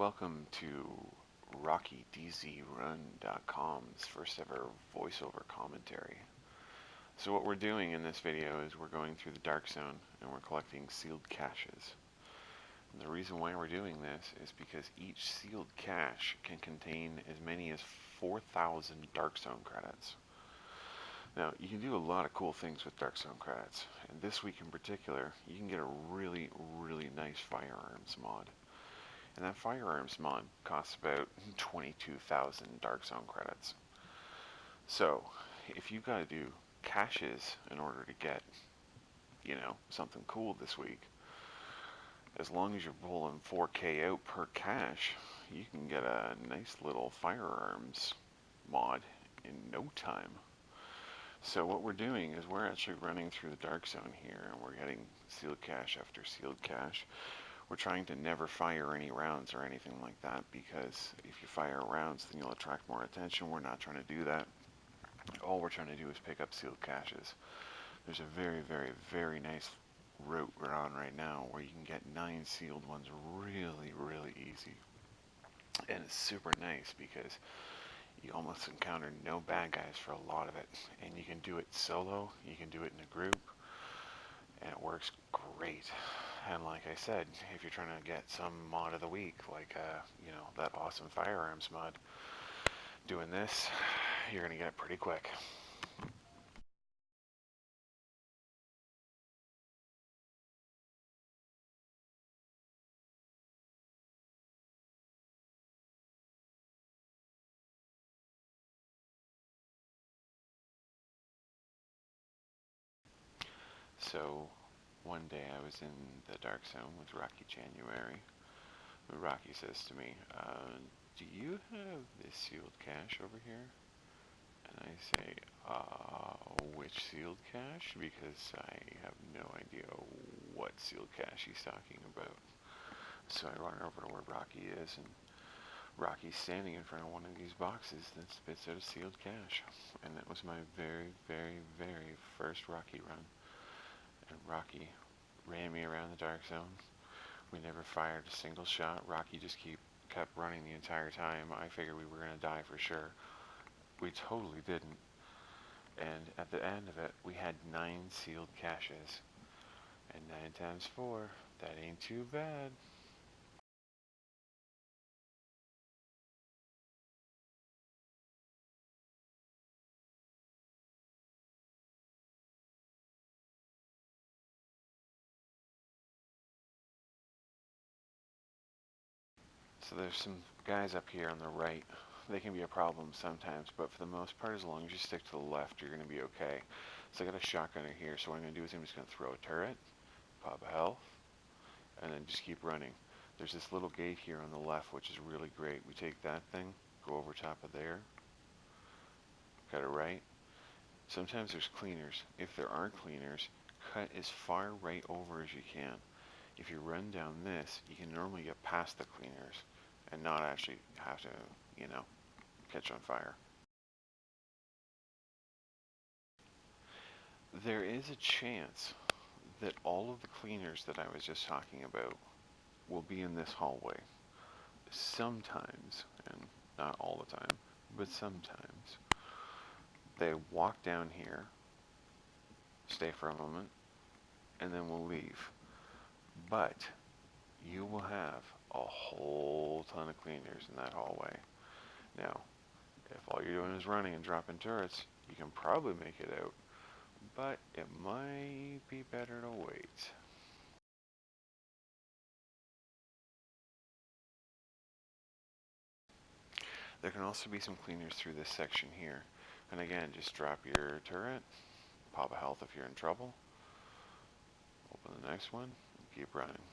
welcome to RockyDZRun.com's first ever voiceover commentary. So what we're doing in this video is we're going through the Dark Zone and we're collecting sealed caches. And the reason why we're doing this is because each sealed cache can contain as many as 4,000 Dark Zone credits. Now, you can do a lot of cool things with Dark Zone credits, and this week in particular, you can get a really nice firearms mod. And that firearms mod costs about 22,000 Dark Zone credits. So, if you gotta do caches in order to get, something cool this week, as long as you're pulling 4K out per cache, you can get a nice little firearms mod in no time. So what we're doing is we're actually running through the Dark Zone here, and we're getting sealed cache after sealed cache. We're trying to never fire any rounds or anything like that, because if you fire rounds, then you'll attract more attention. We're not trying to do that. All we're trying to do is pick up sealed caches. There's a very nice route we're on right now where you can get 9 sealed ones really easy. And it's super nice because you almost encounter no bad guys for a lot of it. And you can do it solo, you can do it in a group, and it works great. And like I said, if you're trying to get some mod of the week, like that awesome firearms mod, doing this, you're gonna get it pretty quick. So one day I was in the Dark Zone with Rocky January. Rocky says to me, do you have this sealed cache over here? And I say, which sealed cache? Because I have no idea what sealed cache he's talking about. So I run over to where Rocky is, and Rocky's standing in front of one of these boxes that spits out a sealed cache. And that was my very first Rocky run. And Rocky ran me around the Dark Zone. We never fired a single shot. Rocky just kept running the entire time. I figured we were going to die for sure. We totally didn't. And at the end of it, we had 9 sealed caches. And 9 times 4, that ain't too bad. So there's some guys up here on the right. They can be a problem sometimes, but for the most part, as long as you stick to the left, you're going to be okay. So I got a shotgunner here, so what I'm going to do is I'm just going to throw a turret, pop a health, and then just keep running. There's this little gate here on the left, which is really great. We take that thing, go over top of there, cut it right. Sometimes there's cleaners. If there aren't cleaners, cut as far right over as you can. If you run down this, you can normally get past the cleaners and not actually have to, catch on fire. There is a chance that all of the cleaners that I was just talking about will be in this hallway. Sometimes, and not all the time, but sometimes, they walk down here, stay for a moment, and then will leave. But you will have a whole ton of cleaners in that hallway. Now, if all you're doing is running and dropping turrets, you can probably make it out, but it might be better to wait. There can also be some cleaners through this section here. And again, just drop your turret, pop a health if you're in trouble, open the next one, and keep running.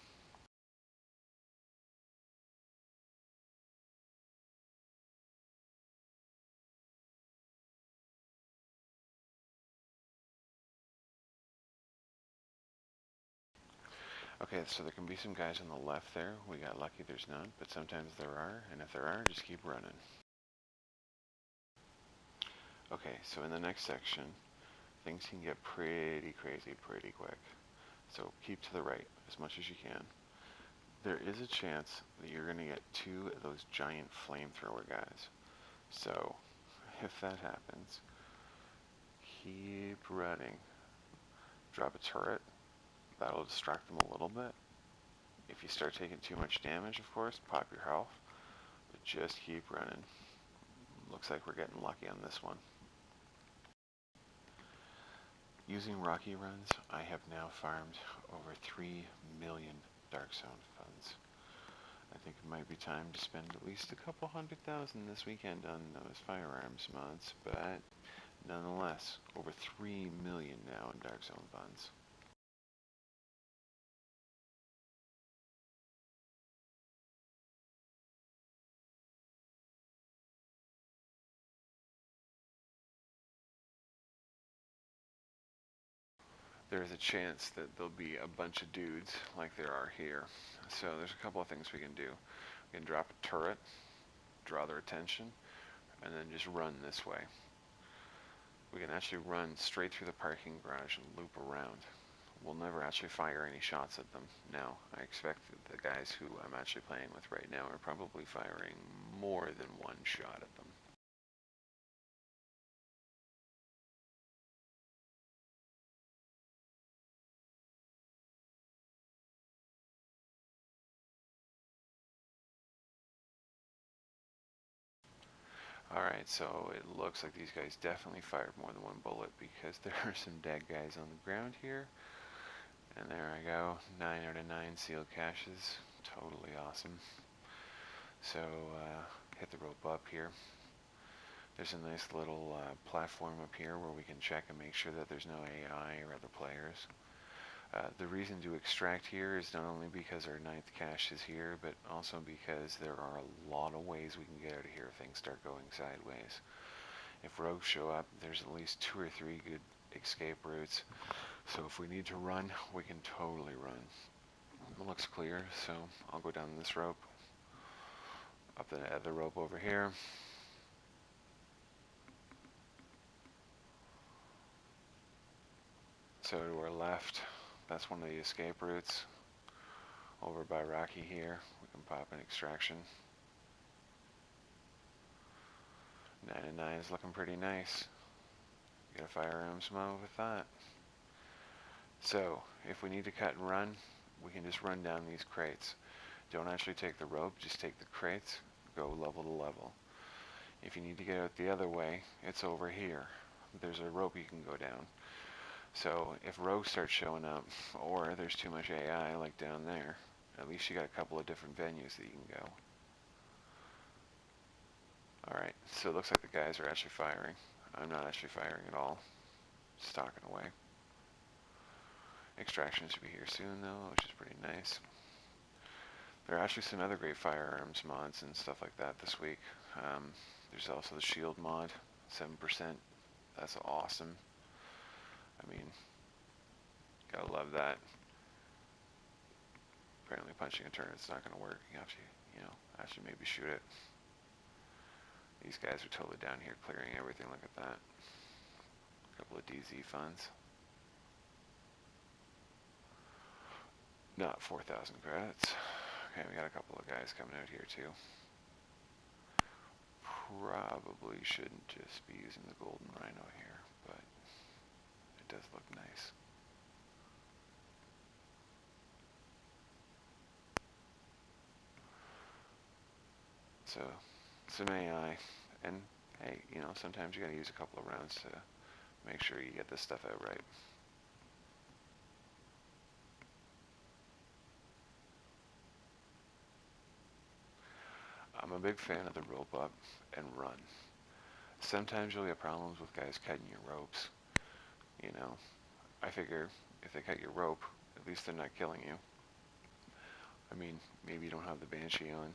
Okay, so there can be some guys on the left there. We got lucky there's none, but sometimes there are, and if there are, just keep running. Okay, so in the next section, things can get pretty crazy pretty quick. So keep to the right as much as you can. there is a chance that you're going to get 2 of those giant flamethrower guys. So, if that happens, keep running. Drop a turret. That'll distract them a little bit. If you start taking too much damage, of course, pop your health. But just keep running. Looks like we're getting lucky on this one. Using Rocky runs, I have now farmed over 3 million Dark Zone funds. I think it might be time to spend at least a couple $100,000 this weekend on those firearms mods, but nonetheless, over 3 million now in Dark Zone funds. There's a chance that there'll be a bunch of dudes like there are here. So there's a couple of things we can do. We can drop a turret, draw their attention, and then just run this way. We can actually run straight through the parking garage and loop around. We'll never actually fire any shots at them. Now, I expect that the guys who I'm actually playing with right now are probably firing more than one shot at them. Alright, so it looks like these guys definitely fired more than one bullet because there are some dead guys on the ground here. And there I go, 9 out of 9 sealed caches. Totally awesome. So, hit the rope up here. There's a nice little platform up here where we can check and make sure that there's no AI or other players. The reason to extract here is not only because our 9th cache is here, but also because there are a lot of ways we can get out of here if things start going sideways. If rogues show up, there's at least 2 or 3 good escape routes. So if we need to run, we can totally run. It looks clear, so I'll go down this rope. Up the other rope over here. So to our left, that's one of the escape routes. Over by Rocky here, we can pop an extraction. 9 and 9 is looking pretty nice. Get a firearms mode with that. So, if we need to cut and run, we can just run down these crates. Don't actually take the rope, just take the crates, go level to level. If you need to get out the other way, it's over here. There's a rope you can go down. So if rogues start showing up, or there's too much AI like down there, at least you got a couple of different venues that you can go. Alright, so it looks like the guys are actually firing. I'm not actually firing at all. Stalking away. Extraction should be here soon though, which is pretty nice. There are actually some other great firearms mods and stuff like that this week. There's also the shield mod, 7%. That's awesome. I mean, gotta love that. Apparently punching a turnet's not gonna work. You have to, actually maybe shoot it. These guys are totally down here clearing everything. Look at that. A couple of DZ funds. Not 4,000 credits. Okay, we got a couple of guys coming out here too. Probably shouldn't just be using the golden rhino here, but it does look nice. So, some AI, and hey, sometimes you gotta use a couple of rounds to make sure you get this stuff out right. I'm a big fan of the rope up and run. Sometimes you'll get problems with guys cutting your ropes. I figure if they cut your rope, at least they're not killing you. I mean, maybe you don't have the Banshee on.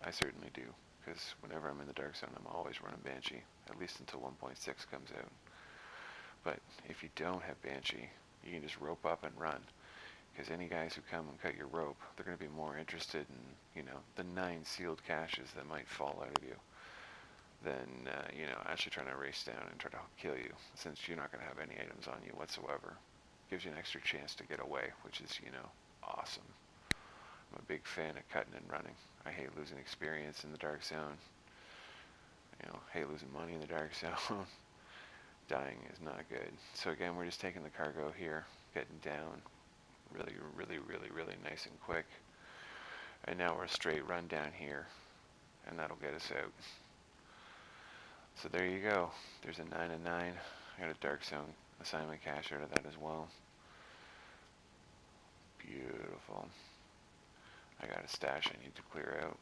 I certainly do, because whenever I'm in the Dark Zone, I'm always running Banshee, at least until 1.6 comes out. But if you don't have Banshee, you can just rope up and run. Because any guys who come and cut your rope, they're going to be more interested in, the 9 sealed caches that might fall out of you than, actually trying to race down and try to kill you, since you're not going to have any items on you whatsoever. Gives you an extra chance to get away, which is, awesome. I'm a big fan of cutting and running. I hate losing experience in the dark zone. You know, hate losing money in the dark zone. Dying is not good. So again, we're just taking the cargo here, getting down really, really, really, really nice and quick. And now we're a straight run down here, and that'll get us out. So there you go. There's a 9 and 9. I got a dark zone assignment cache out of that as well. Beautiful. I got a stash I need to clear out.